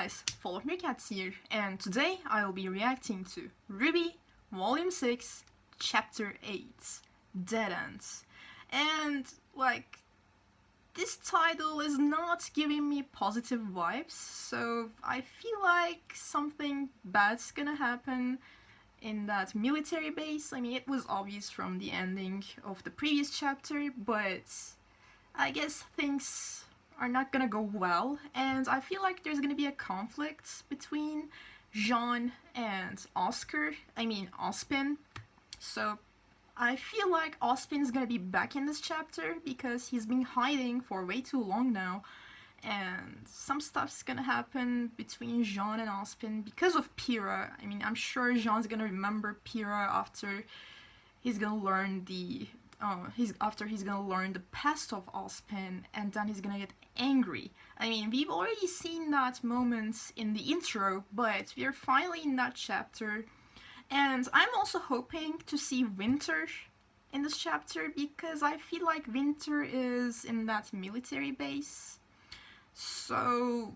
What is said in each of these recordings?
guys, Full of Meerkats here, and today I will be reacting to RWBY Volume 6, Chapter 8, Dead Ends. And, like, this title is not giving me positive vibes, so I feel like something bad's gonna happen in that military base. I mean, it was obvious from the ending of the previous chapter, but I guess things are not gonna go well, and I feel like there's gonna be a conflict between Jean and Ozpin. So I feel like Ozpin's gonna be back in this chapter because he's been hiding for way too long now, and some stuff's gonna happen between Jean and Ozpin because of Pyrrha. I mean, I'm sure Jean's gonna remember Pyrrha after he's gonna learn the past of Ozpin, and then he's gonna get angry. I mean, we've already seen that moment in the intro, but we're finally in that chapter. And I'm also hoping to see Winter in this chapter because I feel like Winter is in that military base. So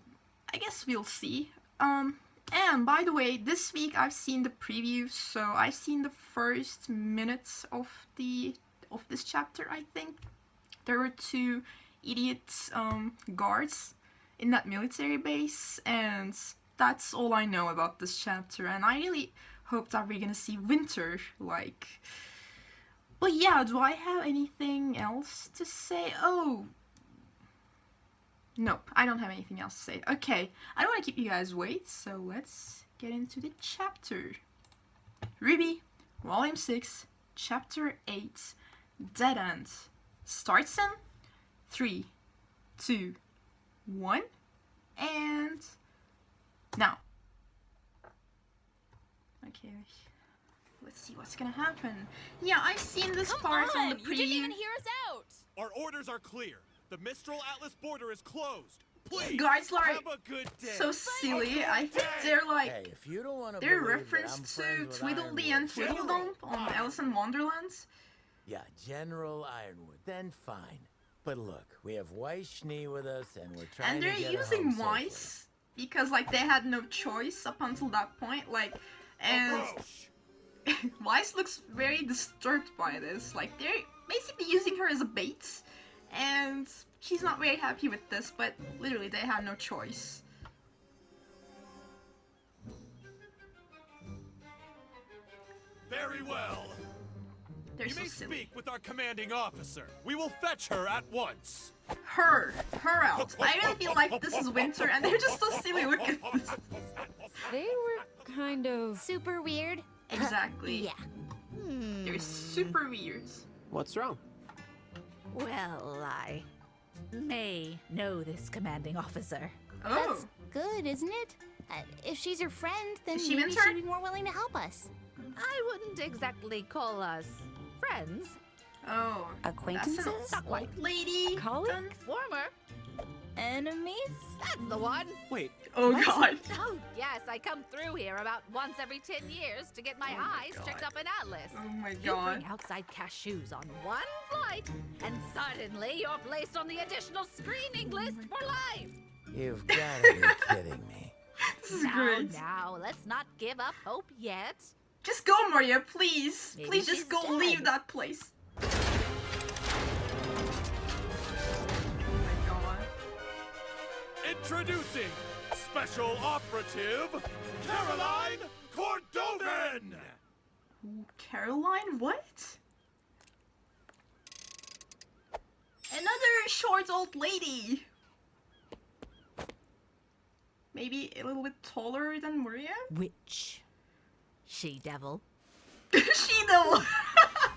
I guess we'll see. And by the way, this week I've seen the preview, so I've seen the first minutes of this chapter. I think there were two idiot guards in that military base, and that's all I know about this chapter, and I really hope that we're gonna see Winter, like. But yeah, do I have anything else to say? Oh, nope, I don't have anything else to say. Okay, I don't want to keep you guys wait, so let's get into the chapter. RWBY, Volume 6, Chapter 8, Dead End. Starts in 3, 2, 1, and now. Okay, let's see what's gonna happen. Yeah, I've seen this part on the preview. You didn't even hear us out. Our orders are clear. The Mistral Atlas border is closed. Please, these guys are have a good day. so silly. I think they're like, hey, if you don't want they're reference to Tweedledee and Tweedledum on Alice in Wonderland. Yeah, General Ironwood. Then fine. But look, we have Weiss Schnee with us, and we're trying and to they're get using home Weiss because like they had no choice up until that point. Like, and Weiss looks very disturbed by this. Like they're basically using her as a bait, and she's not very happy with this. But literally, they had no choice. Very well. They're You so may silly. speak with our commanding officer. We will fetch her at once. Her out. I really feel like this is Winter, and they're just so silly. Look at this. They were kind of super weird. Exactly. Yeah. They're super weird. What's wrong? Well, I may know this commanding officer. Oh. That's good, isn't it? If she's your friend, then Is she maybe Winter? she'd be more willing to help us. I wouldn't exactly call us friends. Oh. Acquaintances? That's an old lady. colleagues? Former. Enemies? That's the one. Wait, Oh god. Oh, yes, I come through here about once every 10 years to get my eyes checked up in Atlas. Oh my You god. bring outside cashews on one flight, and suddenly you're placed on the additional screening list for life. You've got to be kidding me. This is Now, great. now, let's not give up hope yet. Just go, Maria, please. Maybe Please she's just go dead. leave that place. Oh my god. Introducing Special Operative Caroline Cordovin. Ooh, Caroline, what? Another short old lady. Maybe a little bit taller than Maria? Witch. She-devil. She-devil.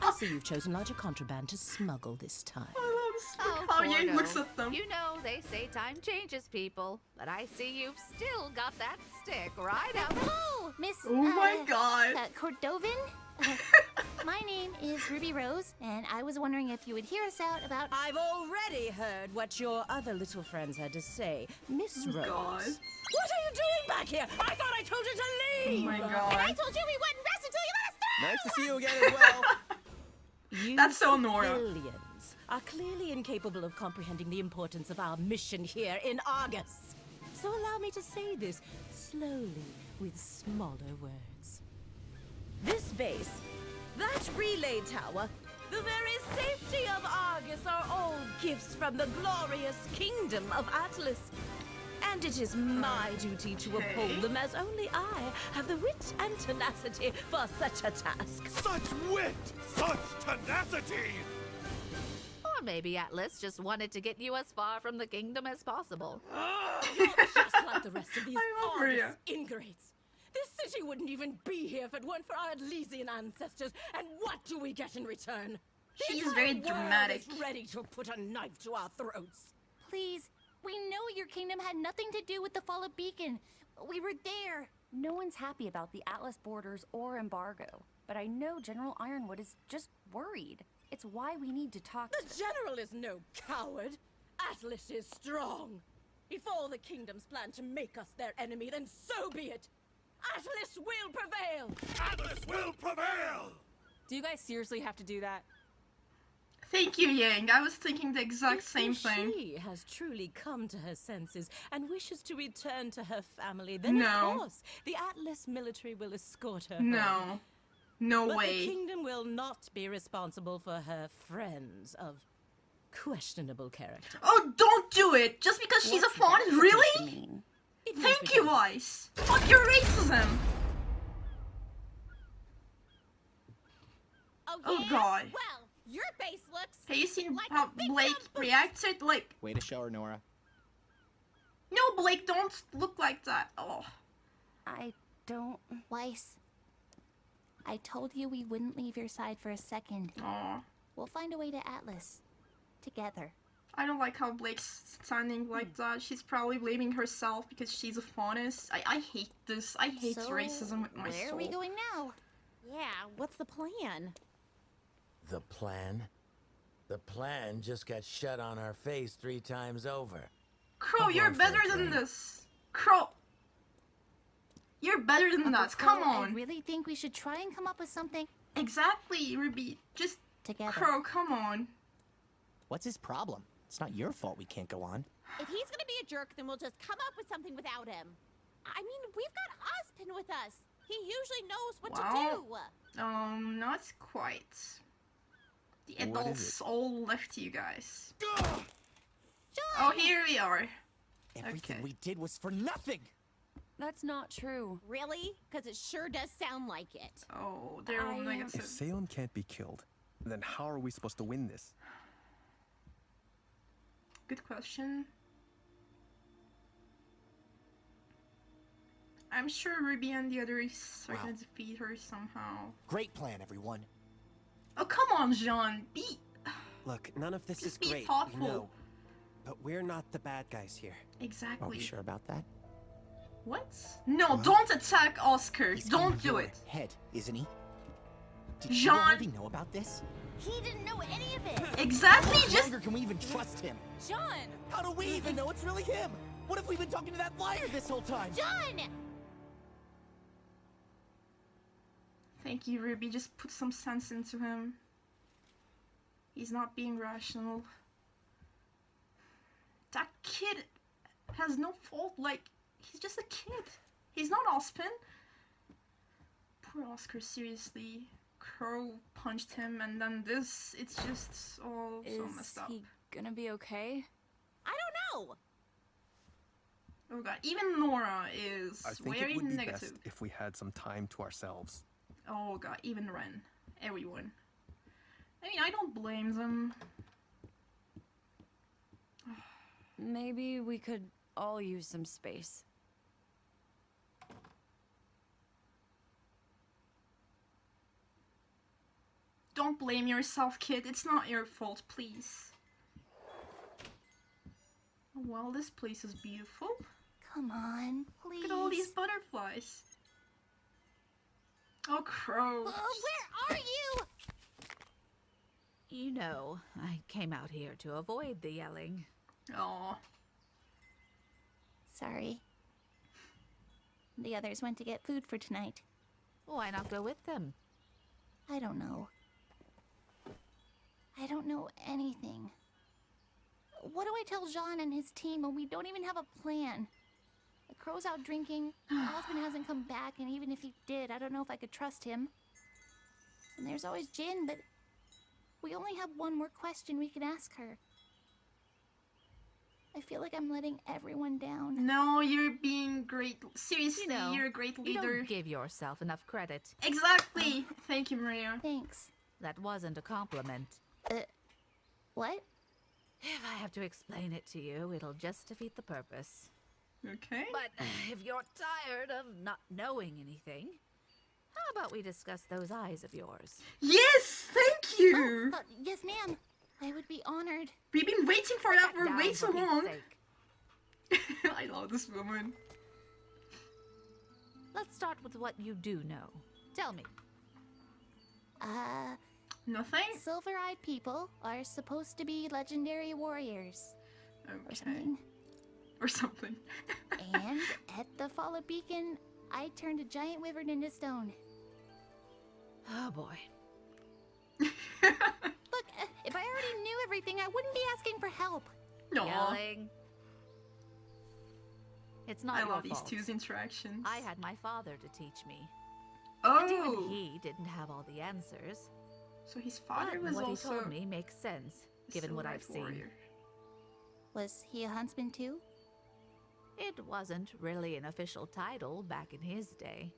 I see you've chosen larger contraband to smuggle this time. I love how Oh, Yang Porto. looks at them. You know, they say time changes people, but I see you've still got that stick right out. Hello, Miss. Oh my god. Cordovin? My name is Ruby Rose, and I was wondering if you would hear us out about. I've already heard what your other little friends had to say. Miss Rose. God. What are you doing back here? I thought I told you to Oh leave! my And I god. told you we wouldn't rest until you let us through! nice to see you again as well. You That's so Nora. civilians are clearly incapable of comprehending the importance of our mission here in Argus. So allow me to say this slowly with smaller words. This base, that relay tower, the very safety of Argus are all gifts from the glorious kingdom of Atlas. And it is my duty to uphold them as only I have the wit and tenacity for such a task. Such wit! Such tenacity! Or maybe Atlas just wanted to get you as far from the kingdom as possible. Just like the rest of these I love Argus Maria. ingrates. This city wouldn't even be here if it weren't for our Elysian ancestors. And what do we get in return? The She's entire very world dramatic. is ready to put a knife to our throats. Please, we know your kingdom had nothing to do with the fall of Beacon. We were there. No one's happy about the Atlas borders or embargo, but I know General Ironwood is just worried. It's why we need to talk to The general is no coward. Atlas is strong. If all the kingdoms plan to make us their enemy, then so be it. Atlas will prevail. Atlas will prevail! Do you guys seriously have to do that? Thank you, Yang. I was thinking the exact If same thing. she has truly come to her senses and wishes to return to her family, then No. of course the Atlas military will escort her home. No. No But the way. kingdom will not be responsible for her friends of questionable character. Oh, don't do it! Just because she's a fawn? Really? It must Thank be you, done. Ice. Fuck your racism. Oh god. Well, your base looks Have you seen like how a big Blake dumb boot. reacted? Like, Way to show her, Nora. no, Blake, don't look like that. Oh. I don't... Weiss, I told you we wouldn't leave your side for a second. Oh. We'll find a way to Atlas. Together. I don't like how Blake's standing like that. She's probably blaming herself because she's a faunist. I hate this. I hate So, racism with my where soul. are we going now? Yeah, what's the plan? The plan? The plan just got shut on our face 3 times over. Crow, I'm you're going for better it, than Frank. this. Crow. You're better than Uncle that. Come Crow, I on. really think we should try and come up with something Exactly, Ruby. Just together. Crow, come on. What's his problem? It's not your fault we can't go on. If he's gonna be a jerk, then we'll just come up with something without him. I mean, we've got Ozpin with us. He usually knows what Wow. to do. Not quite. The What is adults all left you guys. Ugh! Oh, here we are. Everything Okay. we did was for nothing! That's not true. Really? Because it sure does sound like it. Oh, they're all I- negative. If Salem can't be killed, then how are we supposed to win this? Good question. I'm sure Ruby and the others are Wow. gonna defeat her somehow. Great plan, everyone. Oh, come on, Jean. Be. Look, none of this Just is be great, thoughtful. you know. But we're not the bad guys here. Exactly. Are we sure about that? What? No, Well, don't attack Oscar. He's Don't in do your it. head, isn't he? Did Jean- you already know about this? He didn't know any of it. Exactly. How Just. longer can we even trust him? John! How do we even know it's really him? What if we've been talking to that liar this whole time? John! Thank you, Ruby. Just put some sense into him. He's not being rational. That kid has no fault. Like, he's just a kid. He's not Ozpin. Poor Oscar, seriously. Crow punched him, and then this. It's just all so Is messed up. he gonna be okay? I don't know. Oh god, even Nora is I think very it would be negative. best if we had some time to ourselves. Oh god, even Ren. Everyone. I mean, I don't blame them. Maybe we could all use some space. Don't blame yourself, kid. It's not your fault, please. Oh, well, this place is beautiful. Come on, please. Look at all these butterflies. Oh, Crow. Where are you? You know, I came out here to avoid the yelling. Aw. Sorry. The others went to get food for tonight. Why not go with them? I don't know. I don't know anything. What do I tell Jean and his team when we don't even have a plan? The crow's out drinking. My husband hasn't come back, and even if he did, I don't know if I could trust him. And there's always Jin, but we only have one more question we can ask her. I feel like I'm letting everyone down. No, you're being great. Seriously, You know, you're a great You leader. don't give yourself enough credit. Exactly. Thank you, Maria. Thanks. That wasn't a compliment. What? If I have to explain it to you, it'll just defeat the purpose. Okay. But if you're tired of not knowing anything, how about we discuss those eyes of yours? Yes, thank you. Yes, ma'am. I would be honored. We've been waiting for that for Down, way so for Pete's long. sake. I love this woman. Let's start with what you do know. Tell me. Nothing? Silver-eyed people are supposed to be legendary warriors. Or Okay. something. Or something. And at the Fall of Beacon, I turned a giant wyvern into stone. Oh boy. Look, if I already knew everything, I wouldn't be asking for help. No. Yelling. It's not I your love these fault. two's interactions. I had my father to teach me. And even Oh. he didn't have all the answers. So his father But was what also he told me makes sense, a given what I've silver-eyed seen. warrior. Was he a huntsman too? It wasn't really an official title back in his day.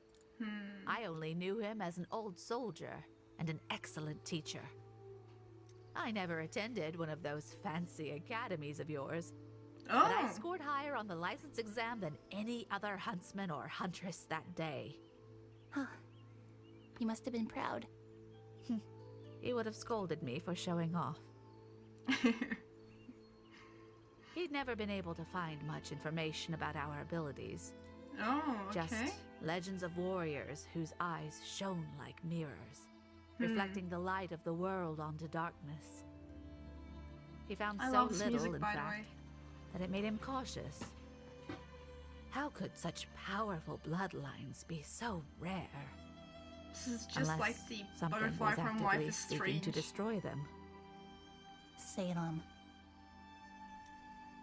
I only knew him as an old soldier and an excellent teacher. I never attended one of those fancy academies of yours, Oh. but I scored higher on the license exam than any other huntsman or huntress that day. He must have been proud. He would have scolded me for showing off. He'd never been able to find much information about our abilities. Oh, okay. Just legends of warriors whose eyes shone like mirrors, reflecting the light of the world onto darkness. He found I so love this little, music, in by the fact, way. that it made him cautious. How could such powerful bloodlines be so rare? This is just Unless like the something butterfly was from Life actively is seeking Strange. to destroy them. Salem.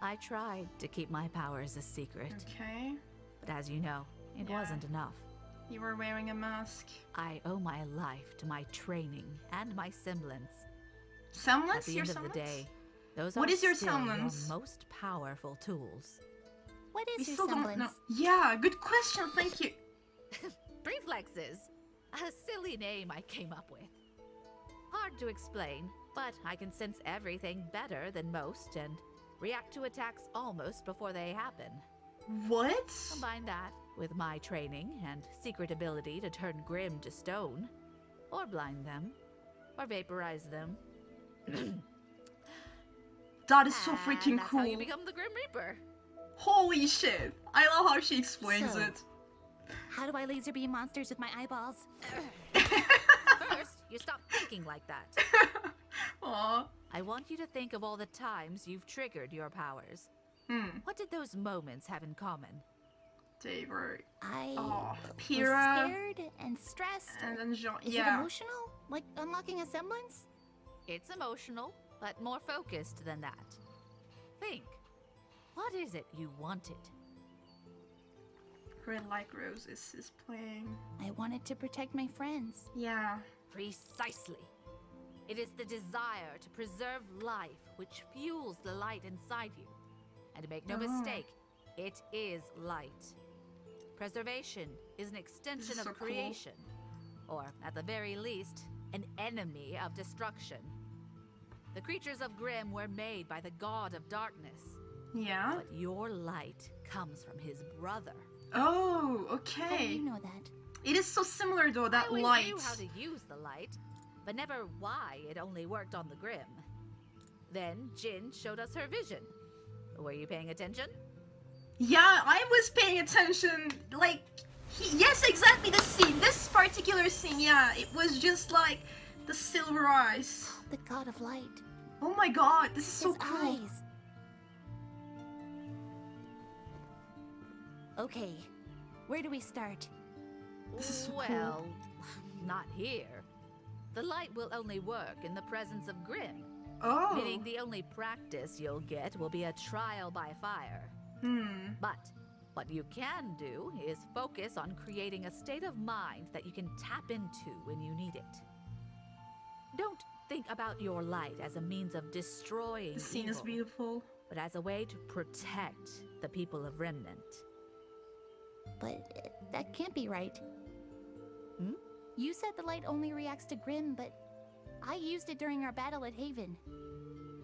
I tried to keep my powers a secret, Okay. but as you know, it Yeah. wasn't enough. You were wearing a mask. I owe my life to my training and my semblance. At Semblance? the Your end of semblance? the day, those What are is your still semblance? your most powerful tools. What We is your still don't know. semblance? Yeah, good question. Thank you. Reflexes. A silly name I came up with. Hard to explain, but I can sense everything better than most and react to attacks almost before they happen. What? Combine that with my training and secret ability to turn Grim to stone, or blind them, or vaporize them. That is so And freaking that's cool. how you become the Grim Reaper. Holy shit. I love how she explains So- it. How do I laser beam monsters with my eyeballs? First, you stop thinking like that. Aw. I want you to think of all the times you've triggered your powers. What did those moments have in common? They were... I Oh, was Pyrrha. scared and stressed. And then Jean... Is it Yeah. emotional? Like unlocking a semblance? It's emotional, but more focused than that. Think. What is it you wanted? Red Like Roses is playing. I wanted to protect my friends. Yeah. Precisely. It is the desire to preserve life which fuels the light inside you. And make no mistake, it is light. Preservation is an extension is of so cool. creation. Or, at the very least, an enemy of destruction. The creatures of Grimm were made by the god of darkness. Yeah. But your light comes from his brother. Oh, How do okay. you know that? It is so similar though, I that always light. knew how to use the light, but never why it only worked on the Grimm. Then Jin showed us her vision. Were you paying attention? Yeah, I was paying attention. Like, yes, exactly this scene. This particular scene, yeah. It was just like the silver eyes. The god of light. Oh my god, this is so His cool. eyes. Okay, where do we start? This is so Well, not here. The light will only work in the presence of Grimm, Oh. meaning the only practice you'll get will be a trial by fire. But What you can do is focus on creating a state of mind that you can tap into when you need it. Don't think about your light as a means of destroying The scene evil, is beautiful. but as a way to protect the people of Remnant. But that can't be right. Hmm? You said the light only reacts to Grim, but I used it during our battle at Haven.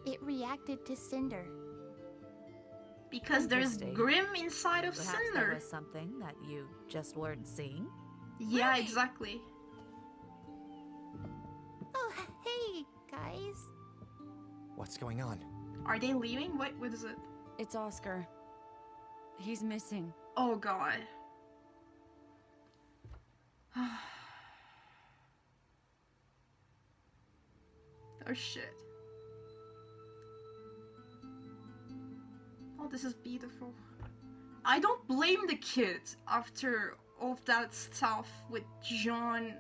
It reacted to Cinder. Because there's Interesting. Grim inside of Perhaps there Cinder. was something that you just weren't seeing? Yeah, exactly. Oh, hey, guys. What's going on? Are they leaving? What is it? It's Oscar. He's missing. Oh god. Oh shit. Oh, this is beautiful. I don't blame the kid after all of that stuff with John.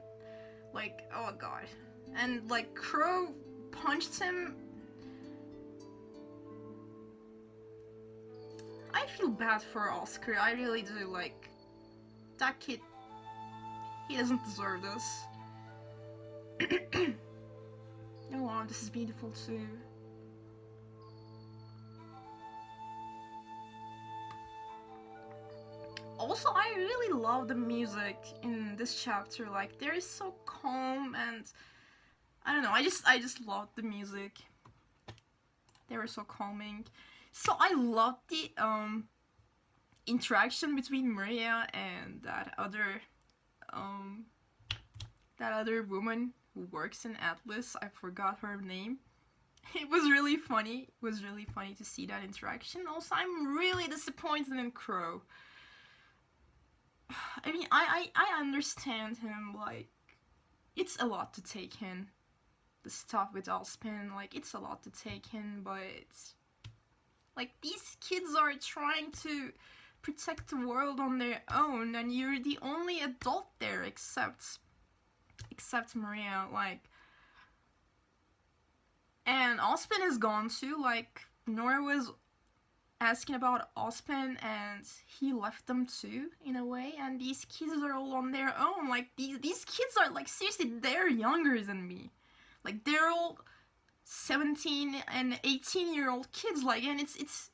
Like, oh god. And like, Crow punched him. I feel bad for Oscar, I really do. Like, that kid, he doesn't deserve this. Oh wow, this is beautiful too. Also, I really love the music in this chapter. Like, there is so calm and I don't know. I just love the music. They were so calming. So I love the interaction between Maria and that other woman who works in Atlas. I forgot her name. It was really funny. It was really funny to see that interaction. Also, I'm really disappointed in Crow. I mean, I understand him. Like, it's a lot to take in. The stuff with Allspin, like, it's a lot to take in, but like, these kids are trying to protect the world on their own, and you're the only adult there except Maria, like. And Allspin is gone too. Like, Nora was asking about Allspin and he left them too, in a way, and these kids are all on their own. Like, these kids are, like, seriously, they're younger than me. Like, they're all 17 and 18-year-old kids, like, and it's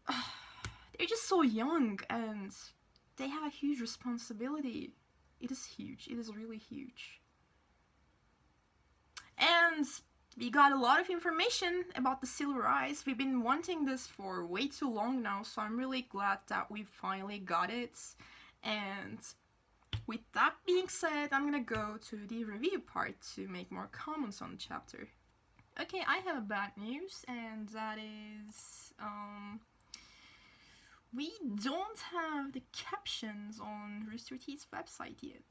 they're just so young, and they have a huge responsibility. It is huge. It is really huge. And we got a lot of information about the Silver Eyes. We've been wanting this for way too long now, so I'm really glad that we finally got it. And with that being said, I'm gonna go to the review part to make more comments on the chapter. Okay, I have a bad news, and that is, we don't have the captions on Rooster Teeth's website yet.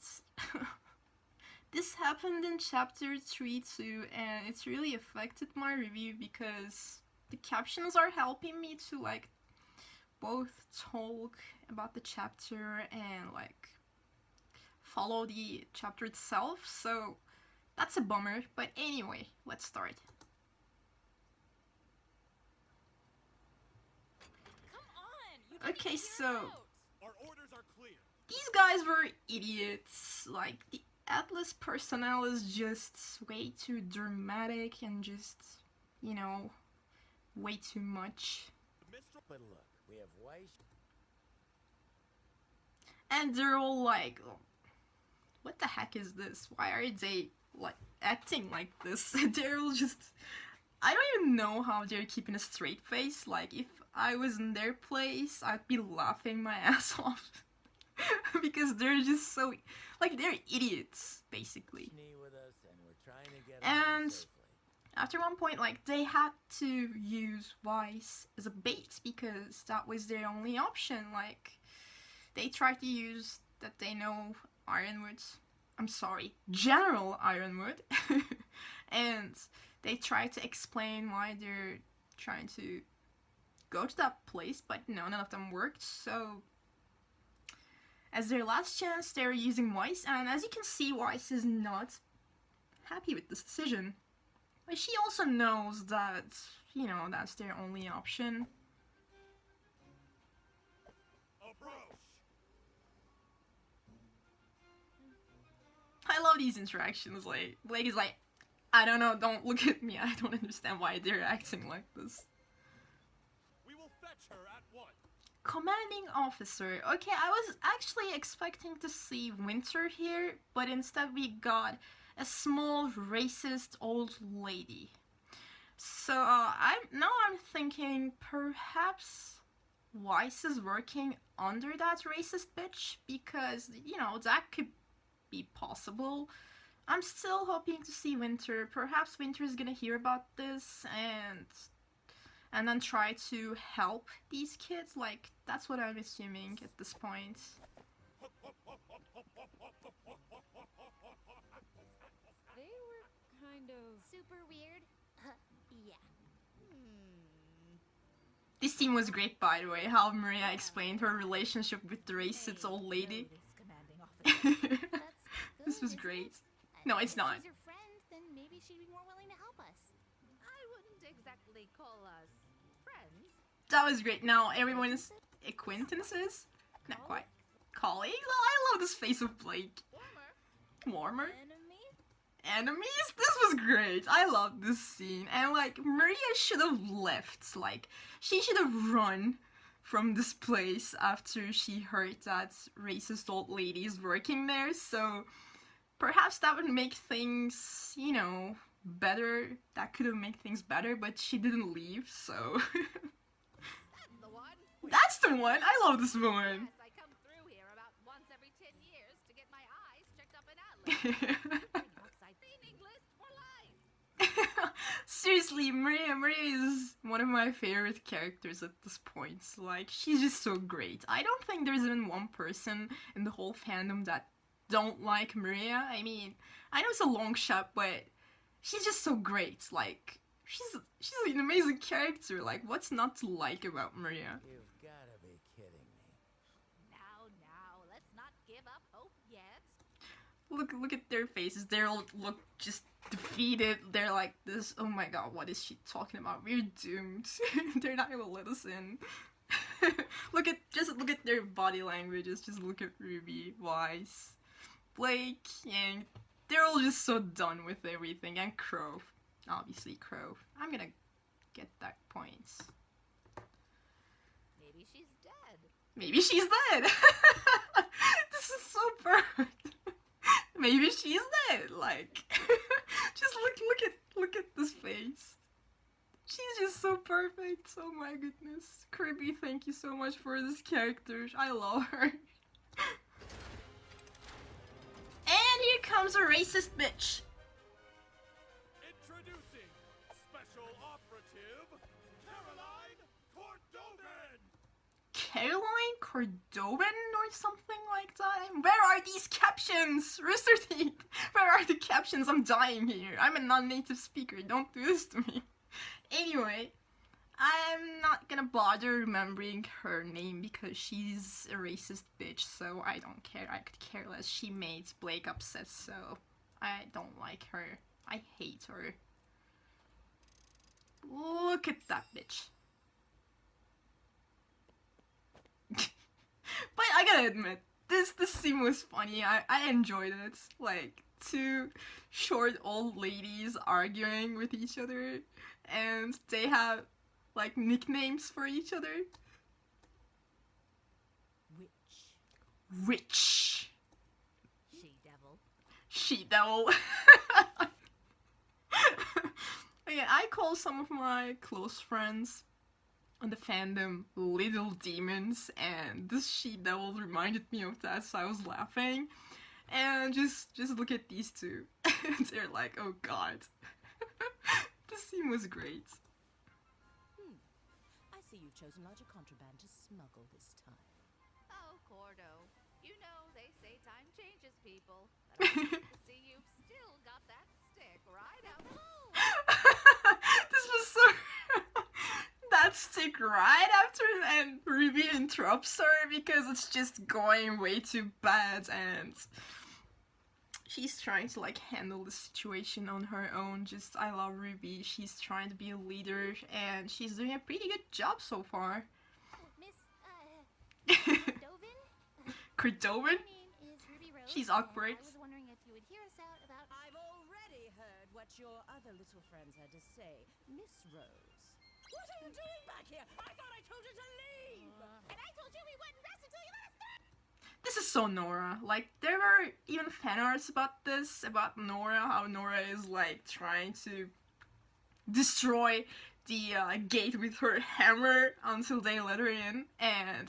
This happened in chapter 3 too, and it's really affected my review because the captions are helping me to, like, both talk about the chapter and, like, follow the chapter itself, so that's a bummer. But anyway, let's start. Okay, so Our orders are clear. these guys were idiots. Like, the Atlas personnel is just way too dramatic and just, you know, way too much. But look, we have Weiss. And they're all like, oh, what the heck is this? Why are they, like, acting like this? They're all just, I don't even know how they're keeping a straight face. Like, if I was in their place, I'd be laughing my ass off. Because they're just so, like, they're idiots, basically. And after one point, like, they had to use Weiss as a bait because that was their only option. Like, they tried to use that they know Ironwood. I'm sorry, General Ironwood. And they tried to explain why they're trying to go to that place, but no, none of them worked. So as their last chance, they're using Weiss, and as you can see, Weiss is not happy with this decision. But she also knows that, you know, that's their only option. love these interactions. Like, Blake is like, I don't know, don't look at me. I don't understand why they're acting like this. We will fetch her at once. Commanding officer. Okay, I was actually expecting to see Winter here, but instead we got a small racist old lady. So I'm thinking perhaps Weiss is working under that racist bitch, because you know that could be possible. I'm still hoping to see Winter. Perhaps Winter is gonna hear about this and then try to help these kids. Like, that's what I'm assuming at this point. They were kind of Super weird. Yeah. This scene was great, by the way, how Maria explained her relationship with the racist old lady. This was great. No, it's not. If she's your friend, then maybe she'd be more willing to help us. I wouldn't exactly call us friends. That was great. Now everyone's acquaintances? Not quite. Colleagues? Oh, I love this face of Blake. Warmer? Enemies? This was great. I love this scene. And like, Maria should have left. Like, she should have run from this place after she heard that racist old lady is working there. So perhaps that would make things, you know, better. That could have made things better, but she didn't leave, so... That's the one. That's the one! I love this one! Yes, I come through here about once every 10 years to get my eyes checked up in Atlas. Cleaning list for life. Seriously, Maria is one of my favorite characters at this point. Like, she's just so great. I don't think there's even one person in the whole fandom that don't like Maria. I mean, I know it's a long shot, but she's just so great. Like, she's an amazing character. Like, what's not to like about Maria? You've gotta be kidding me. Now, let's not give up hope yet. Look at their faces. They all look just defeated. They're like this. Oh my god, what is she talking about? We're doomed. They're not gonna let us in. look at their body languages. Just look at Ruby, Weiss, Blake, and they're all just so done with everything. And Crow, obviously Crow. I'm gonna get that points. Maybe she's dead. Maybe she's dead. This is so perfect. Maybe she's dead. Like, just look at this face. She's just so perfect. Oh my goodness. Kirby, thank you so much for this character. I love her. And here comes a racist bitch. Introducing Special Operative Caroline Cordovin. Caroline Cordovin or something like that? Where are these captions? Rooster Teeth, where are the captions? I'm dying here. I'm a non-native speaker. Don't do this to me. Anyway, I'm not gonna bother remembering her name because she's a racist bitch, so I don't care. I could care less. She made Blake upset, so I don't like her. I hate her. Look at that bitch. But I gotta admit, this scene was funny. I enjoyed it. Like, two short old ladies arguing with each other, and they have like nicknames for each other. Witch. She-devil. She-devil. Okay, I call some of my close friends on the fandom little demons, and this she-devil reminded me of that, so I was laughing. And just look at these two. They're like, oh god. This scene was great. I see you've chosen larger contraband to smuggle this time. Oh, Cordo. You know, they say time changes people. But I'm glad to see you've still got that stick right out. This was so... that stick right after, and Ruby interrupts her because it's just going way too bad, and she's trying to like handle the situation on her own. Just, I love Ruby. She's trying to be a leader, and she's doing a pretty good job so far. Miss, Cordovin? Cordovin? My name is Ruby Rose. She's awkward. I was wondering if you would hear us out your other little friends had to say, Miss Rose. What are you doing back here? I thought I told you to leave! And I told you we wouldn't rest until you let us start! This is so Nora. Like, there were even fan arts about this, about Nora, how Nora is like trying to destroy the gate with her hammer until they let her in, and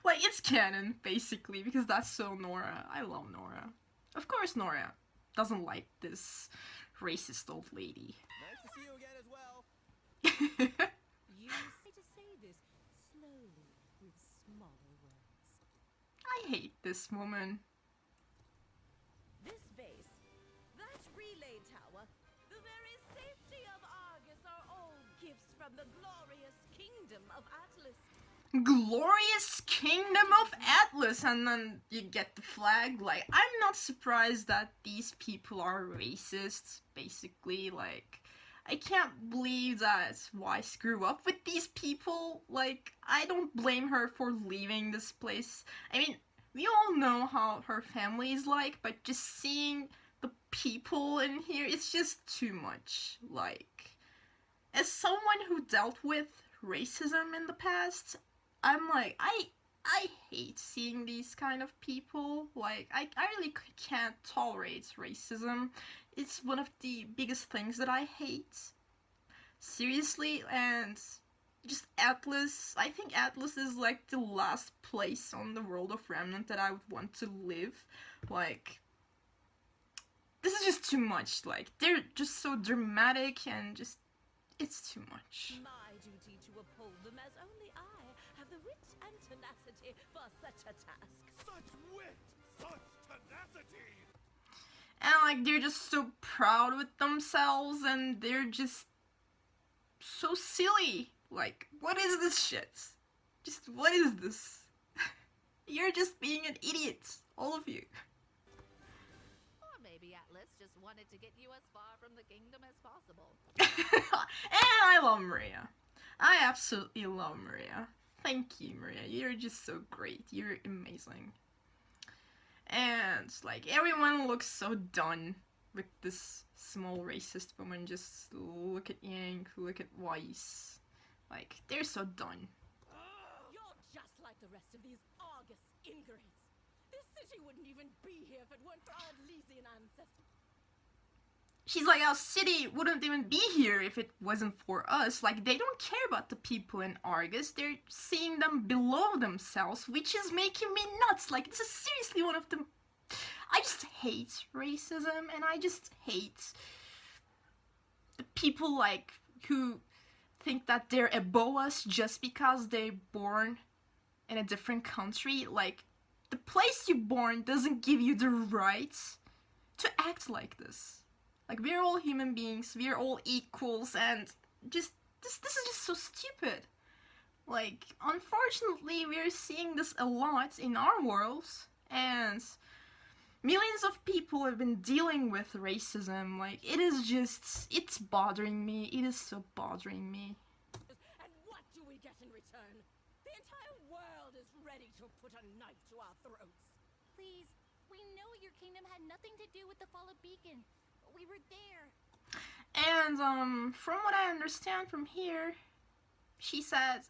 like, it's canon basically, because that's so Nora. I love Nora. Of course Nora doesn't like this racist old lady. Nice to see you again as well. You say to say this slowly with smaller words. I hate this woman. This base, that relay tower, the very safety of Argus are all gifts from the glorious kingdom of Atlas. Glorious kingdom of Atlas, and then you get the flag. Like, I'm not surprised that these people are racist, basically. Like, I can't believe that Weiss grew up with these people. Like, I don't blame her for leaving this place. I mean, we all know how her family is like, but just seeing the people in here, it's just too much. Like, as someone who dealt with racism in the past, I'm like, I hate seeing these kind of people. Like, I really can't tolerate racism. It's one of the biggest things that I hate. Seriously, and just Atlas, I think Atlas is like the last place on the world of Remnant that I would want to live. Like, this is just too much. Like, they're just so dramatic and just, it's too much. My duty to uphold them, as only I have the wit and tenacity for such a task. Such wit! Such tenacity! And like, they're just so proud with themselves, and they're just so silly. Like, what is this shit? Just, what is this? You're just being an idiot, all of you. Or maybe Atlas just wanted to get you as far from the kingdom as possible. And I love Maria. I absolutely love Maria. Thank you, Maria. You're just so great. You're amazing. And, like, everyone looks so done with this small racist woman. Just look at Yank, look at Weiss. Like, they're so done. You're just like the rest of these Argus ingrates. This city wouldn't even be here if it weren't for our Elysian ancestors. She's like, our city wouldn't even be here if it wasn't for us. Like, they don't care about the people in Argus. They're seeing them below themselves, which is making me nuts. Like, this is seriously one of the... I just hate racism, and I just hate the people, like, who think that they're above us just because they're born in a different country. Like, the place you're born doesn't give you the right to act like this. Like, we're all human beings, we're all equals, and just, this is just so stupid. Like, unfortunately, we're seeing this a lot in our worlds, and millions of people have been dealing with racism. Like, it is just, it's bothering me, it is so bothering me. And what do we get in return? The entire world is ready to put a knife to our throats. Please, we know your kingdom had nothing to do with the fall of Beacon. We were there. And, from what I understand from here, she said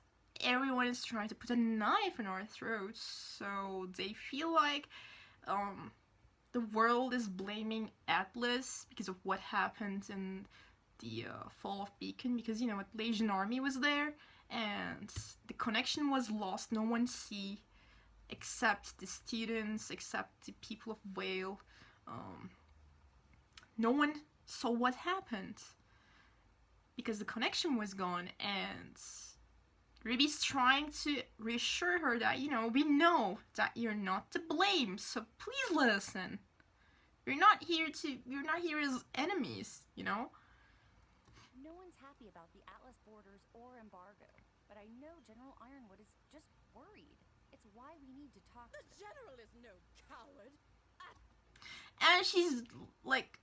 everyone is trying to put a knife in our throats, so they feel like, the world is blaming Atlas because of what happened in the, fall of Beacon, because, you know, a Legion army was there, and the connection was lost. No one see, except the students, except the people of Vale. No one saw what happened because the connection was gone, and Ruby's trying to reassure her that, you know, we know that you're not to blame, so please let us in. You're not here as enemies, you know? No one's happy about the Atlas borders or embargo, but I know General Ironwood is just worried. It's why we need to talk to The general is no coward. And she's like,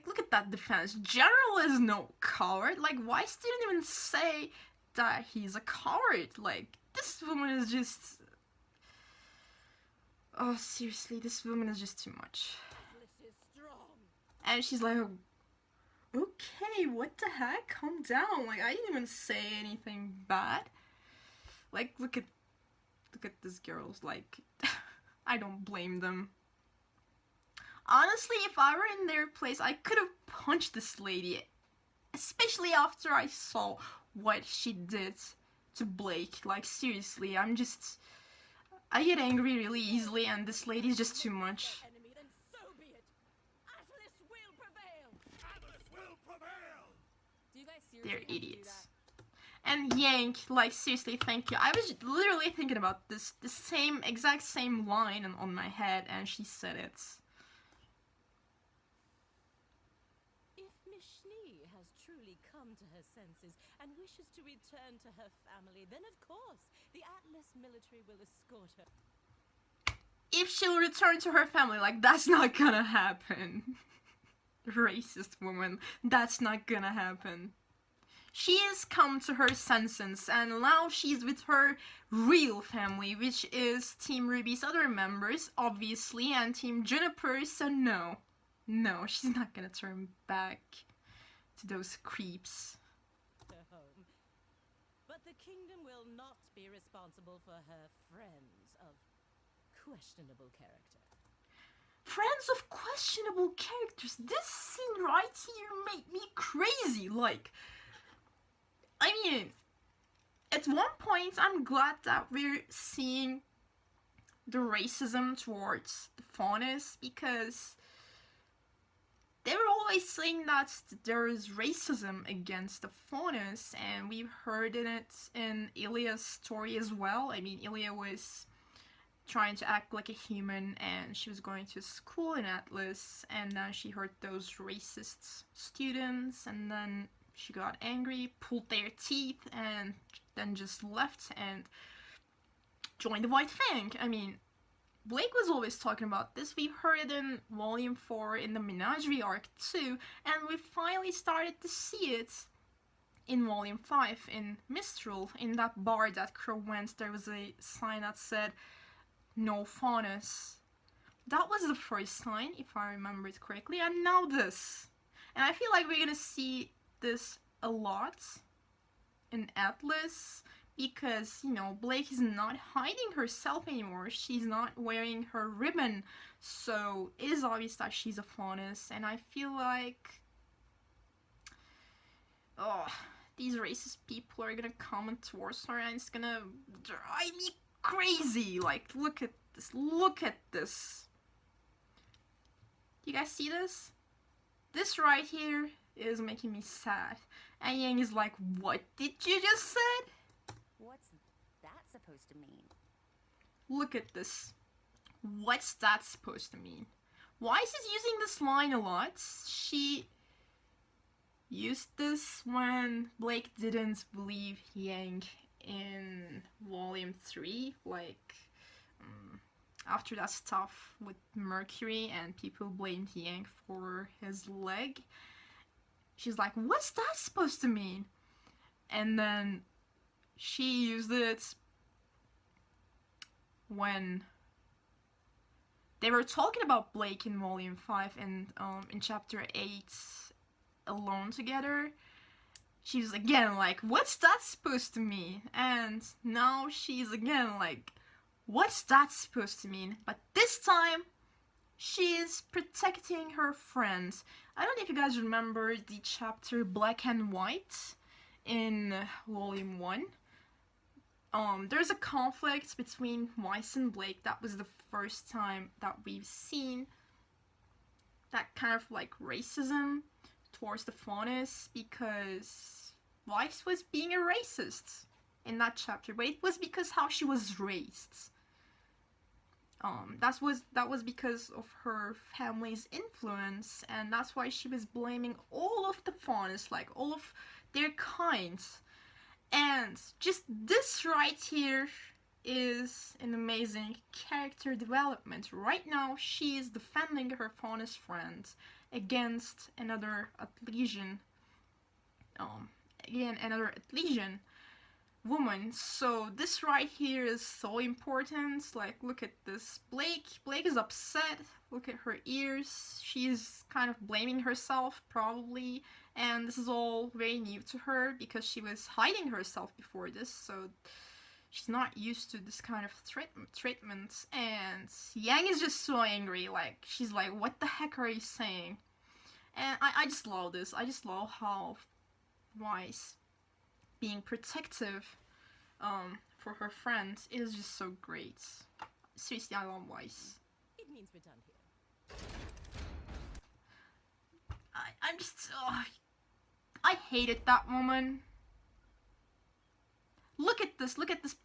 look at that defense. General is no coward. Like, Weiss didn't even say that he's a coward. Like, this woman is just... Oh, seriously, this woman is just too much. Atlas is strong. And she's like, okay, what the heck? Calm down. Like, I didn't even say anything bad. Like, look at these girls. Like, I don't blame them. Honestly, if I were in their place, I could have punched this lady. Especially after I saw what she did to Blake. Like, seriously, I get angry really easily, and this lady's just too much. Then so be it. Atlas will prevail. Atlas will prevail! Do you guys seriously They're have to do idiots. that? And Yank, like, seriously, thank you. I was literally thinking about this, the exact same line on my head, and she said it. If Miss Schnee has truly come to her senses and wishes to return to her family, then of course the Atlas military will escort her. If she'll return to her family, like, that's not gonna happen. Racist woman, that's not gonna happen. She has come to her senses, and now she's with her real family, which is Team RWBY's other members, obviously, and Team Juniper, so no. No, she's not gonna turn back to those creeps. Her home. But the kingdom will not be responsible for her friends of questionable character. Friends of questionable characters. This scene right here made me crazy. Like, I mean, at one point, I'm glad that we're seeing the racism towards the faunus, because they were always saying that there is racism against the faunus, and we've heard it in Ilya's story as well. I mean, Ilya was trying to act like a human, and she was going to school in Atlas, and then she heard those racist students, and then she got angry, pulled their teeth, and then just left and joined the White Fang. I mean, Blake was always talking about this. We've heard it in Volume 4 in the Menagerie arc too, and we finally started to see it in Volume 5 in Mistral. In that bar that Crow went, there was a sign that said, "No faunus." That was the first sign, if I remember it correctly, and now this. And I feel like we're gonna see this a lot in Atlas, because, you know, Blake is not hiding herself anymore. She's not wearing her ribbon, so it is obvious that she's a faunus, and I feel like, oh, these racist people are gonna comment towards her, and it's gonna drive me crazy. Like, look at this, look at this. You guys see this? This right here is making me sad. And Yang is like, what did you just said? What's that supposed to mean? Look at this. What's that supposed to mean? Why is she using this line a lot? She used this when Blake didn't believe Yang in Volume 3, like, after that stuff with Mercury and people blamed Yang for his leg. She's like, what's that supposed to mean? And then she used it when they were talking about Blake in Volume 5 and in Chapter 8 alone together. She's again like, what's that supposed to mean? And now she's again like, what's that supposed to mean? But this time, she's protecting her friends. I don't know if you guys remember the chapter Black and White in Volume 1. There's a conflict between Weiss and Blake. That was the first time that we've seen that kind of like racism towards the faunus, because Weiss was being a racist in that chapter, but it was because how she was raised. That was because of her family's influence, and that's why she was blaming all of the faunus, like all of their kinds. And just this right here is an amazing character development. Right now, she is defending her faunus friends against another Atlesian. woman. So this right here is so important. Like, look at this. Blake is upset. Look at her ears. She's kind of blaming herself, probably. And this is all very new to her because she was hiding herself before this. So she's not used to this kind of treatment. And Yang is just so angry. Like, she's like, what the heck are you saying? And I just love this. I just love how Weiss being protective for her friends is just so great. Seriously, I love Weiss. It means we're done here. I'm just... I hated that woman. Look at this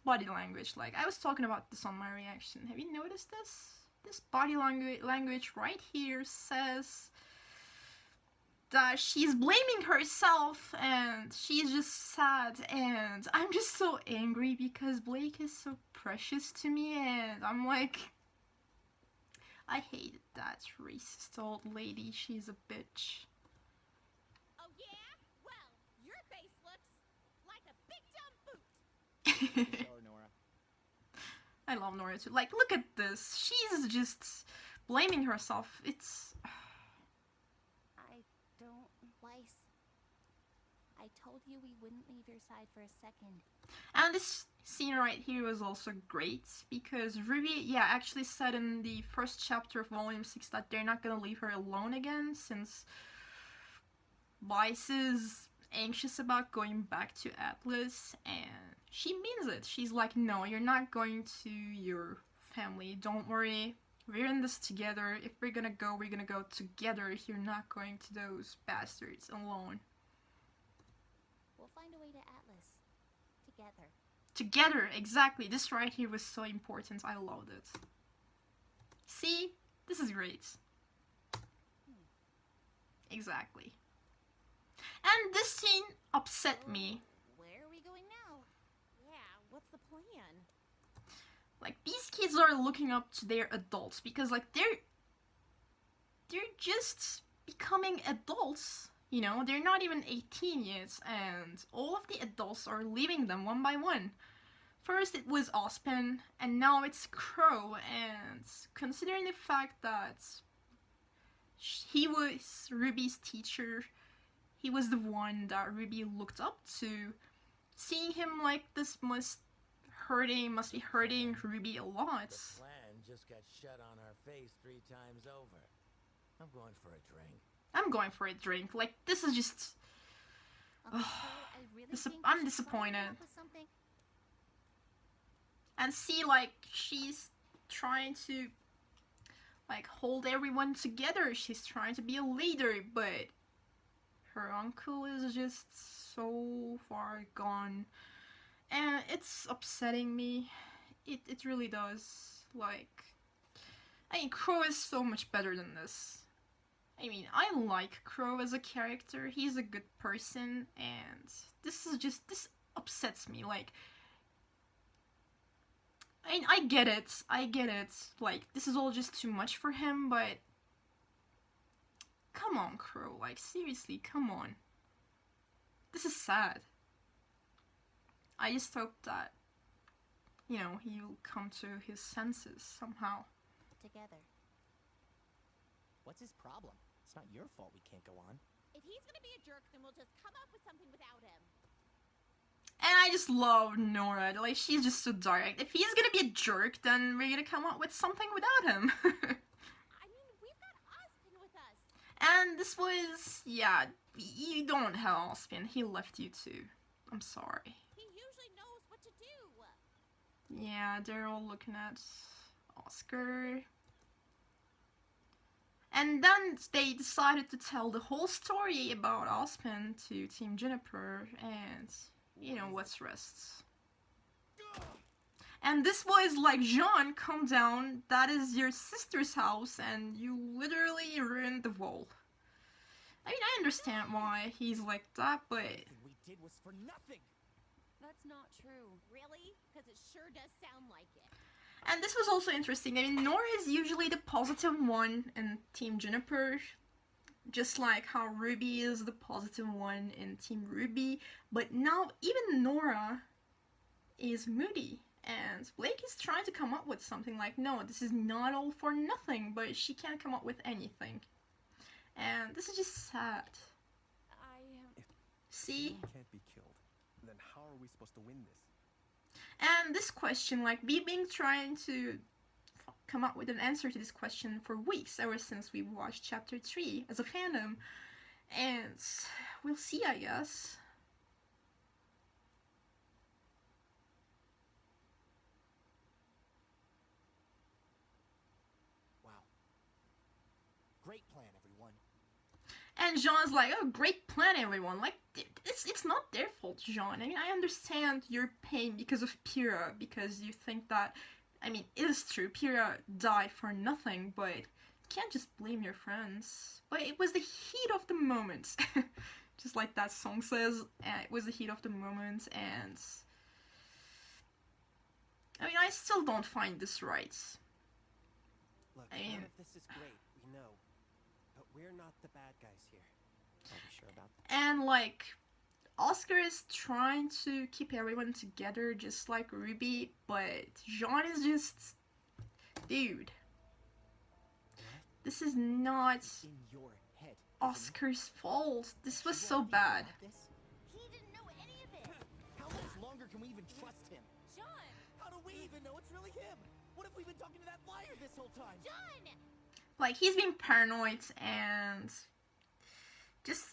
body language. Like, I was talking about this on my reaction. Have you noticed this? This body language right here says that she's blaming herself and she's just sad, and I'm just so angry because Blake is so precious to me, and I'm like, I hated that racist old lady. She's a bitch. Oh yeah? Well, your face looks like a big dumb boot. Show her, Nora. I love Nora too. Like, look at this. She's just blaming herself. It's... I don't... Weiss, I told you we wouldn't leave your side for a second. And this scene right here was also great because Ruby, yeah, actually said in the first chapter of Volume 6 that they're not gonna leave her alone again since Weiss is anxious about going back to Atlas, and she means it. She's like, no, you're not going to your family. Don't worry. We're in this together. If we're gonna go together. You're not going to those bastards alone. We'll find a way to Atlas. Together. Together, exactly. This right here was so important. I loved it. See? This is great. Exactly. And this scene upset me. Where are we going now? Yeah, what's the plan? Like, these kids are looking up to their adults because, like, they're just becoming adults, you know? They're not even 18 yet, and all of the adults are leaving them one by one. First it was Ozpin, and now it's Crow, and considering the fact that he was Ruby's teacher, he was the one that Ruby looked up to, seeing him like this must be hurting Ruby a lot. The plan just got shut on our face 3 times over. I'm going for a drink. I'm going for a drink. Like, this is just... Okay, I really think I'm we should disappointed. come up with something. And see, like, she's trying to, like, hold everyone together. She's trying to be a leader, but her uncle is just so far gone. And it's upsetting me. It really does. Like, I mean, Crow is so much better than this. I mean, I like Crow as a character. He's a good person, and this upsets me. Like, I mean, I get it. Like, this is all just too much for him, but come on, Crow. Like, seriously, come on. This is sad. I just hope that, you know, he'll come to his senses somehow. Together. What's his problem? It's not your fault we can't go on. If he's gonna be a jerk, then we'll just come up with something without him. And I just love Nora. Like, she's just so direct. If he's gonna be a jerk, then we're gonna come up with something without him. I mean, we've got Ozpin with us. And this was, yeah, you don't have Ozpin. He left you too. I'm sorry. He usually knows what to do. Yeah, they're all looking at Oscar. And then they decided to tell the whole story about Ozpin to Team Juniper, and you know what's rest. And this was like, Jean, come down, that is your sister's house, and you literally ruined the wall. I mean, I understand why he's like that, but... Everything we did was for nothing! That's not true. Really? Because it sure does sound like it. And this was also interesting. I mean, Nora is usually the positive one in Team Juniper, just like how Ruby is the positive one in Team RWBY. But now, even Nora is moody, and Blake is trying to come up with something like, no, this is not all for nothing, but she can't come up with anything. And this is just sad. See? Someone can't be killed. Then how are we supposed to win this? And this question, like, we've been trying to come up with an answer to this question for weeks, ever since we watched Chapter 3 as a fandom. And we'll see, I guess. Wow. Great plan, everyone. And Jean's like, oh, great plan, everyone. Like, it's not their fault, Jean. I mean, I understand your pain because of Pyrrha, because you think that, I mean, it is true, Pyrrha died for nothing, but you can't just blame your friends. But it was the heat of the moment. Just like that song says, it was the heat of the moment, and I mean, I still don't find this right. Look, I mean, none of this is great, we know. But we're not the bad guys here. Are we sure about that? And like, Oscar is trying to keep everyone together just like Ruby, but Jean is just... Dude. This is not In your head. Oscar's fault. This was so bad. He didn't know any of it. How much longer can we even trust him? John! How do we even know it's really him? What if we've been talking to that liar this whole time? John! Like, he's been paranoid and just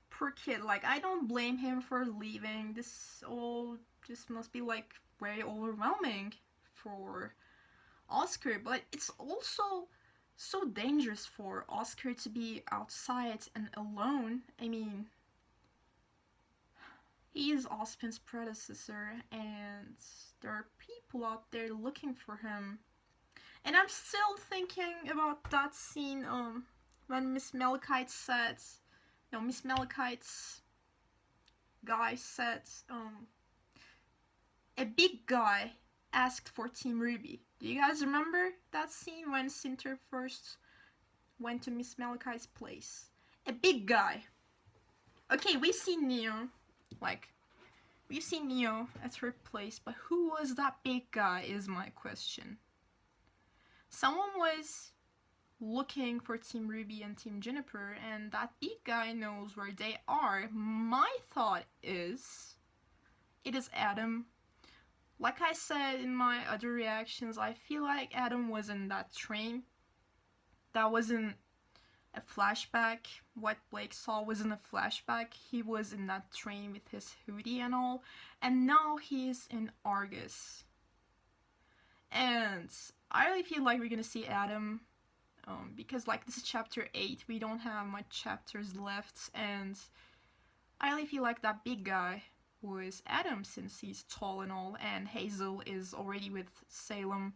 poor kid. Like, I don't blame him for leaving. This all just must be like very overwhelming for Oscar, but it's also so dangerous for Oscar to be outside and alone. I mean, he is Ozpin's predecessor, and there are people out there looking for him. And I'm still thinking about that scene when Miss Malachite said, no, Miss Malachite's guy said, a big guy asked for Team RWBY. Do you guys remember that scene when Sinter first went to Miss Malachite's place? A big guy. Okay, we've seen Neo, like, we've seen Neo at her place, but who was that big guy is my question. Someone was looking for Team RWBY and Team Juniper, and that big guy knows where they are. My thought is, it is Adam. Like I said in my other reactions, I feel like Adam was in that train. That wasn't a flashback. What Blake saw wasn't a flashback. He was in that train with his hoodie and all. And now he's in Argus. And I really feel like we're gonna see Adam. Because like this is chapter 8. We don't have much chapters left. And I really feel like that big guy was Adam, since he's tall and all, and Hazel is already with Salem.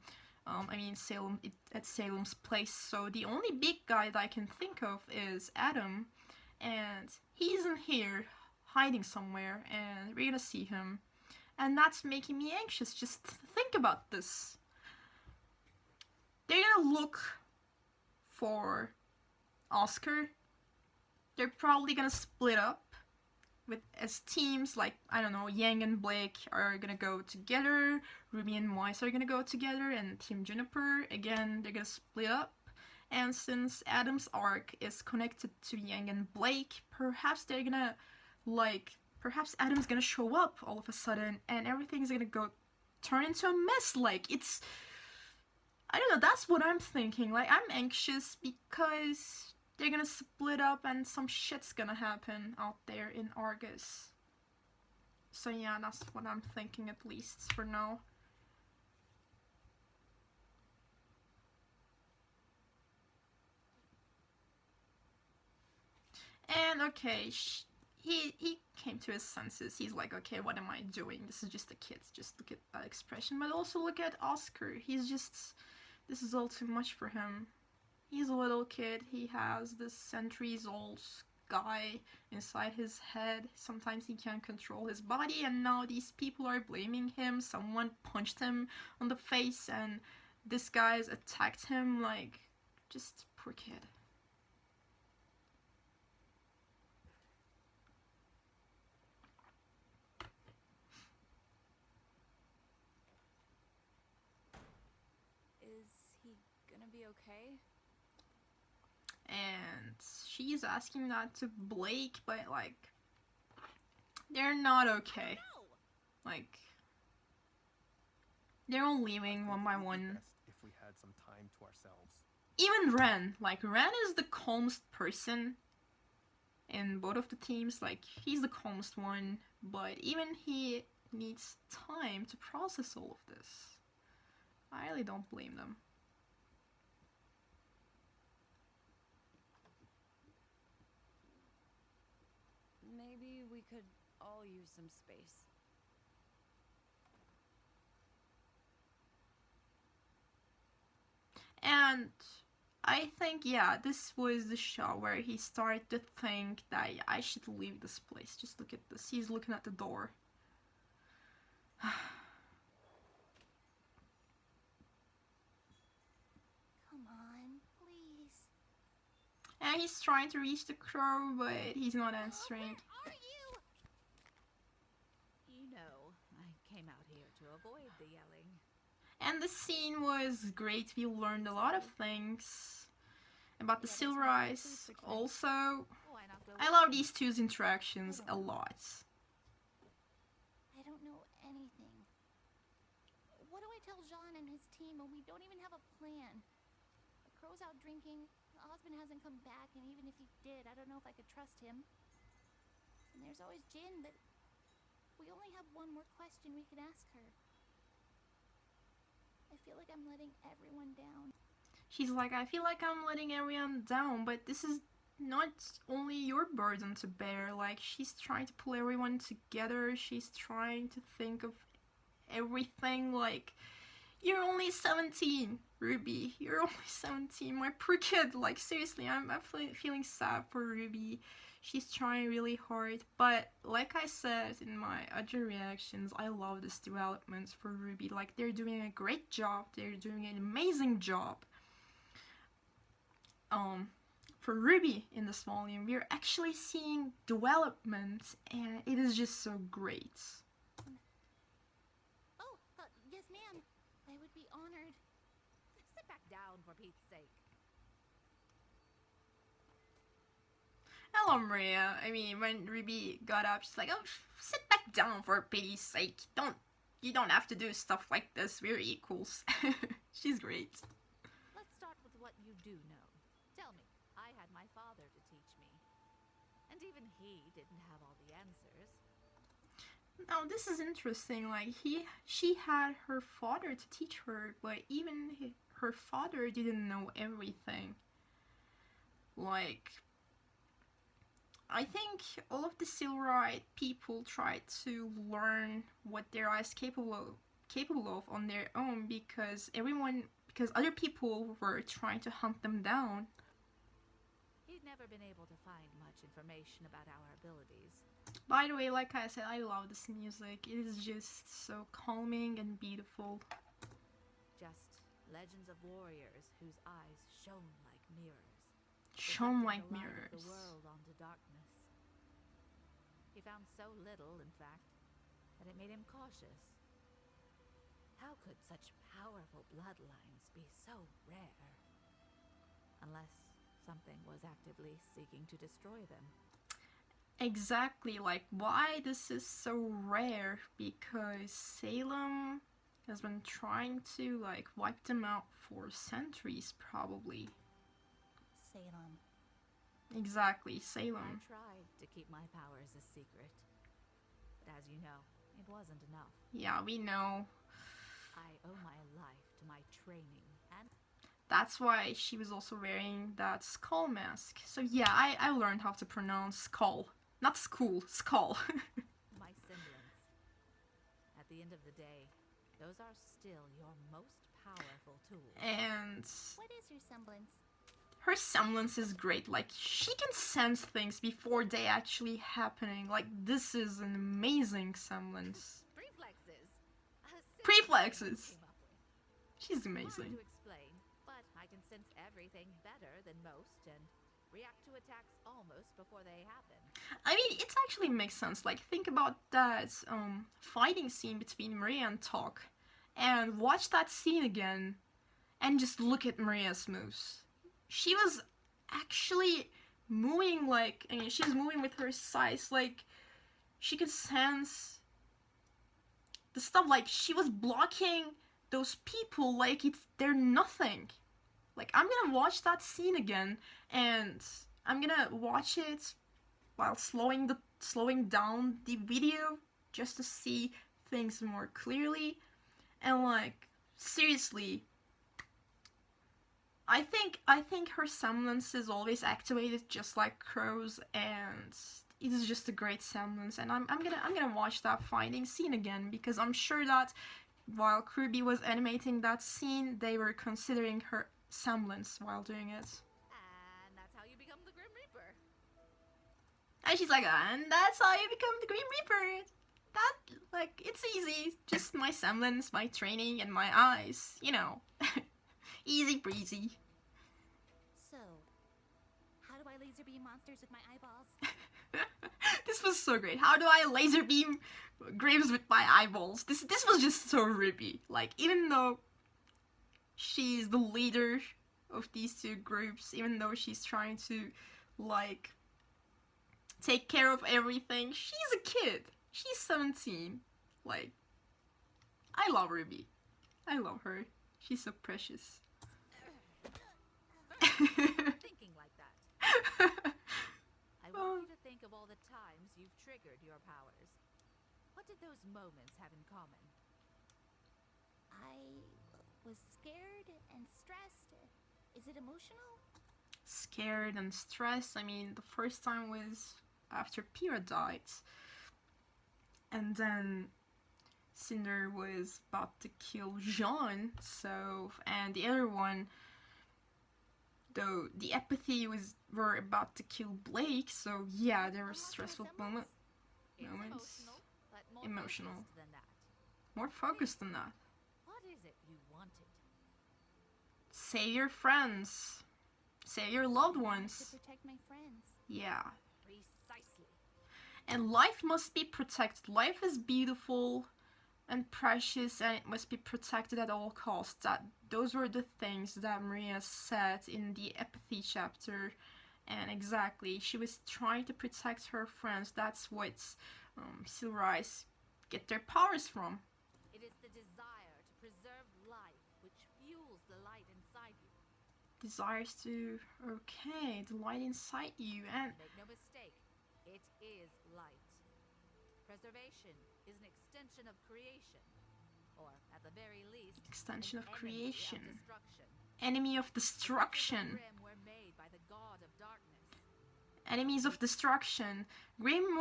Salem at Salem's place, so the only big guy that I can think of is Adam, and he's in here hiding somewhere, and we're gonna see him, and that's making me anxious just to think about this. They're gonna look for Oscar. They're probably gonna split up as teams, like, I don't know, Yang and Blake are gonna go together, Ruby and Weiss are gonna go together, and Team Juniper, again, they're gonna split up. And since Adam's arc is connected to Yang and Blake, perhaps they're gonna, like, perhaps Adam's gonna show up all of a sudden, and everything's gonna turn into a mess. Like, it's, I don't know, that's what I'm thinking. Like, I'm anxious because they're gonna split up and some shit's gonna happen out there in Argus. So yeah, that's what I'm thinking, at least for now. And okay, he came to his senses. He's like, okay, what am I doing? This is just a kid. Just look at that expression. But also look at Oscar. He's just, this is all too much for him. He's a little kid, he has this centuries-old guy inside his head. Sometimes he can't control his body, and now these people are blaming him. Someone punched him on the face, and this guy's attacked him. Like, just poor kid. gonna be okay? And she's asking that to Blake, but like, they're not okay. Like, they're all leaving one by one. If we had some time to ourselves. Even Ren, like Ren is the calmest person in both of the teams. Like, he's the calmest one, but even he needs time to process all of this. I really don't blame them. Maybe we could all use some space. And I think, yeah, this was the show where he started to think that I should leave this place. Just look at this. He's looking at the door. Come on, please. And he's trying to reach the crow, but he's not answering. Where are you? You know, I came out here to avoid the yelling. And the scene was great. We learned a lot of things about the Silver Eyes. Also, I love these two's interactions a lot. I don't know anything. What do I tell Jean and his team when we don't even have a plan? The crow's out drinking, the husband hasn't come back, and even if he did, I don't know if I could trust him. And there's always Jin, but we only have one more question we could ask her. I feel like I'm letting everyone down. She's like, I feel like I'm letting everyone down, but this is not only your burden to bear. Like, she's trying to pull everyone together. She's trying to think of everything. Like, you're only 17, Ruby. You're only 17, my poor kid. Like, seriously, I'm feeling sad for Ruby. She's trying really hard, but like I said in my other reactions, I love this development for Ruby. Like, they're doing a great job. They're doing an amazing job. For Ruby in this volume, we're actually seeing development, and it is just so great. Oh, yes ma'am. I would be honored. Sit back down, for Pete's sake. Hello, Maria. I mean, when Ruby got up, she's like, oh, sit back down for pity's sake. You don't have to do stuff like this. We're equals. She's great. Let's start with what you do know. Tell me, I had my father to teach me. And even he didn't have all the answers. Now, this is interesting. Like, she had her father to teach her, but even her father didn't know everything. Like, I think all of the Silver-Eyed people tried to learn what their eyes capable of on their own because other people were trying to hunt them down. He'd never been able to find much information about our abilities. By the way, like I said, I love this music. It is just so calming and beautiful. Just legends of warriors whose eyes shone like mirrors. Shone like The light mirrors. of the world onto darkness. He found so little, in fact, that it made him cautious. How could such powerful bloodlines be so rare? Unless something was actively seeking to destroy them. Exactly, like, why this is so rare? Because Salem has been trying to, like, wipe them out for centuries, probably. Salem. Exactly, Salem. I tried to keep my powers a secret. But as you know, it wasn't enough. Yeah, we know. I owe my life to my training and... That's why she was also wearing that skull mask. So yeah, I learned how to pronounce skull. Not school, skull. my semblance. At the end of the day, those are still your most powerful tools. And What is your semblance? her semblance is great. Like, she can sense things before they actually happening. Like, this is an amazing semblance. Preflexes. Preflexes. She's Hard amazing. to explain, but I can sense everything better than most and react to attacks almost before they happen. I mean, it actually makes sense. Like, think about that fighting scene between Maria and Talk, and watch that scene again, And just look at Maria's moves. She was actually moving like, I mean, she's moving with her size, like, she could sense the stuff, like, she was blocking those people like they're nothing. Like, I'm gonna watch that scene again, and I'm gonna watch it while slowing down the video just to see things more clearly. And like, seriously, I think her semblance is always activated just like Crow's, and it is just a great semblance. And I'm gonna watch that fighting scene again, because I'm sure that while Kirby was animating that scene, they were considering her semblance while doing it. And that's how you become the Grim Reaper. And she's like, and that's how you become the Grim Reaper. That, like, it's easy. Just my semblance, my training, and my eyes. You know. Easy breezy. So, how do I laser beam monsters with my eyeballs? This was so great. How do I laser beam Grims with my eyeballs? This was just so RWBY. Like, even though she's the leader of these two groups, even though she's trying to, like, take care of everything, she's a kid. She's 17. Like, I love RWBY. I love her. She's so precious. Thinking like that. I want you to think of all the times you've triggered your powers. What did those moments have in common? I was scared and stressed. Is it emotional? Scared and stressed. I mean, the first time was after Pyrrha died. And then Cinder was about to kill Jean, so, and the other one, though the apathy were about to kill Blake, so yeah, there were stressful moments. Emotional. More focused than that. What is it you wanted? Save your friends. Save your loved ones. To protect my friends. Yeah. Precisely. And life must be protected. Life is beautiful and precious, and it must be protected at all costs. Those were the things that Maria said in the empathy chapter, and exactly, she was trying to protect her friends. That's what Silver Eyes get their powers from. It is the desire to preserve life which fuels the light inside you. Desires to, okay, the light inside you, and make no mistake, it is light. Preservation is an extension of creation, or at the very least, extension of creation. Enemy Enemy of destruction. of destruction. The Grim were made by the god of darkness. Enemies of destruction. Grim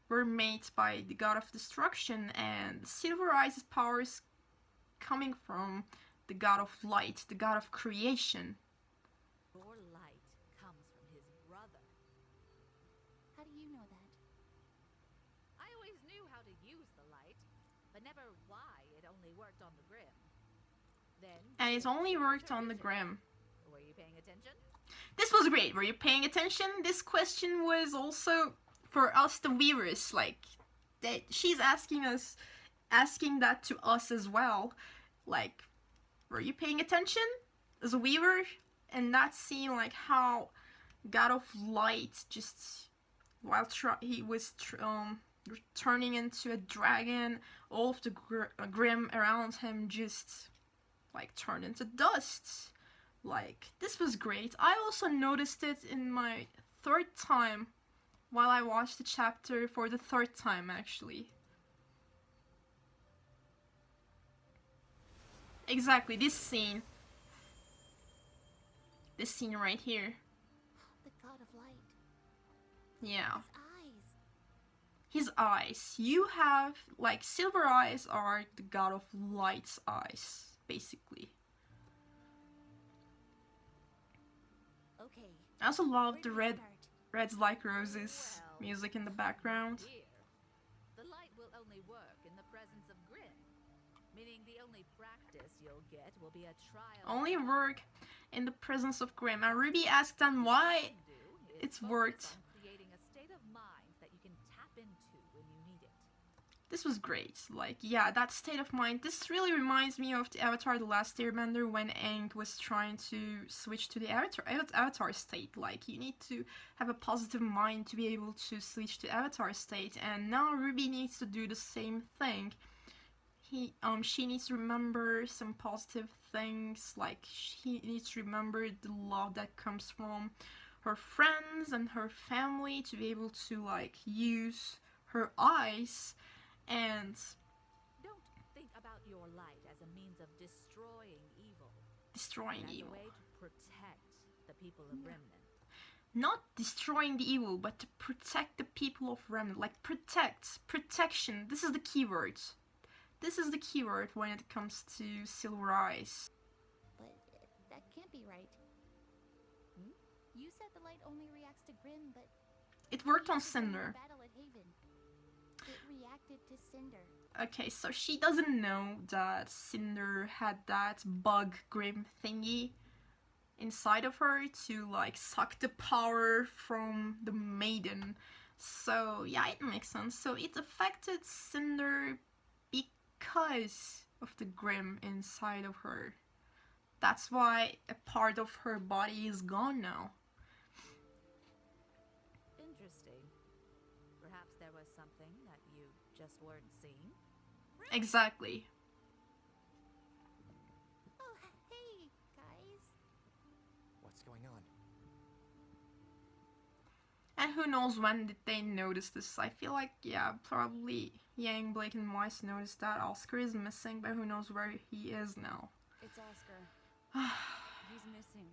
were made by the god of destruction, and Silver Eyes' powers coming from the god of light, the god of creation. Your light comes from his brother. How do you know that? I always knew how to use the light, but never why it only worked on the Grim. Then, And it only worked on the Grim. Were you paying attention? This was great. Were you paying attention? This question was also for us, the viewers. Like, she's asking that to us as well. Like, were you paying attention as a viewer? And that scene, like how God of Light just while he was turning into a dragon, all of the Grim around him just like turned into dust. Like, this was great. I also noticed it in my third time while I watched the chapter for the third time, actually. Exactly, this scene. This scene right here. The god of light. Yeah. His eyes. His eyes. You have, like, Silver Eyes are the god of light's eyes, basically. Okay. I also love the Where do we start? Reds Like Roses music in the background. Dear, the light will only work in the presence of Grim, meaning the only practice you'll get will be a trial. Only work in the presence of Grim. And RWBY asked them why it's worked. Creating a state of mind that you can tap into when you need it. this was great. Like, yeah, that state of mind. This really reminds me of the Avatar: The Last Airbender when Aang was trying to switch to the Avatar state. Like, you need to have a positive mind to be able to switch to Avatar state, and now Ruby needs to do the same thing. She needs to remember some positive things, like she needs to remember the love that comes from her friends and her family to be able to, like, use her eyes and Don't think about your light as a means of destroying evil. destroying As evil. a way to protect the people of Remnant. Not destroying the evil, but to protect the people of Remnant. Like, protection. This is the keyword. This is the keyword when it comes to Silver Eyes. But that can't be right. You said the light only reacts to Grimm, but It worked on you used it during the Cinder. battle at Haven. It reacted to Cinder. Okay, so she doesn't know that Cinder had that bug Grimm thingy inside of her to, like, suck the power from the Maiden. So yeah, it makes sense. So it affected Cinder because of the Grimm inside of her. That's why a part of her body is gone now. Interesting. Perhaps there was something that you just weren't seeing? Exactly. Oh, hey, guys. What's going on? And who knows when did they notice this? I feel like, yeah, probably Yang, Blake, and Weiss noticed that Oscar is missing, but who knows where he is now. It's Oscar. He's missing.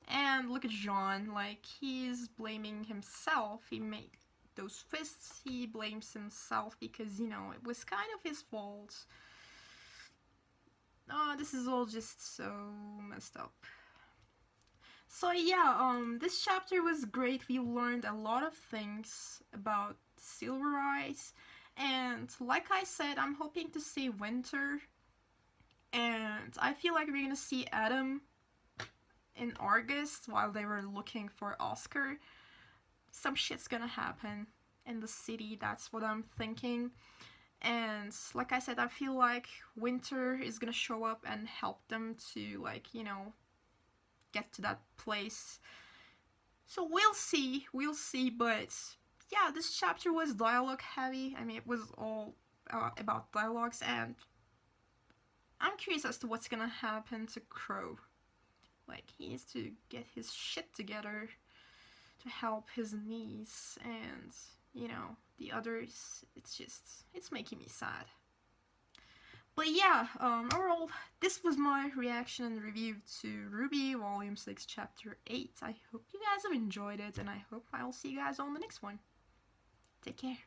And look at Jean, like, he's blaming himself. He made those fists, he blames himself because, you know, it was kind of his fault. Oh, this is all just so messed up. So yeah, this chapter was great. We learned a lot of things about Silver Eyes, and like I said, I'm hoping to see Winter, and I feel like we're gonna see Adam in August while they were looking for Oscar. Some shit's gonna happen in the city, that's what I'm thinking. And like I said, I feel like Winter is gonna show up and help them to, like, you know, get to that place. So we'll see, but yeah, this chapter was dialogue heavy. I mean, it was all about dialogues, and I'm curious as to what's gonna happen to Crow. Like, he needs to get his shit together to help his niece, and, you know, the others, it's making me sad. But yeah, overall, this was my reaction and review to RWBY Volume 6, Chapter 8. I hope you guys have enjoyed it, and I hope I'll see you guys on the next one. Take care.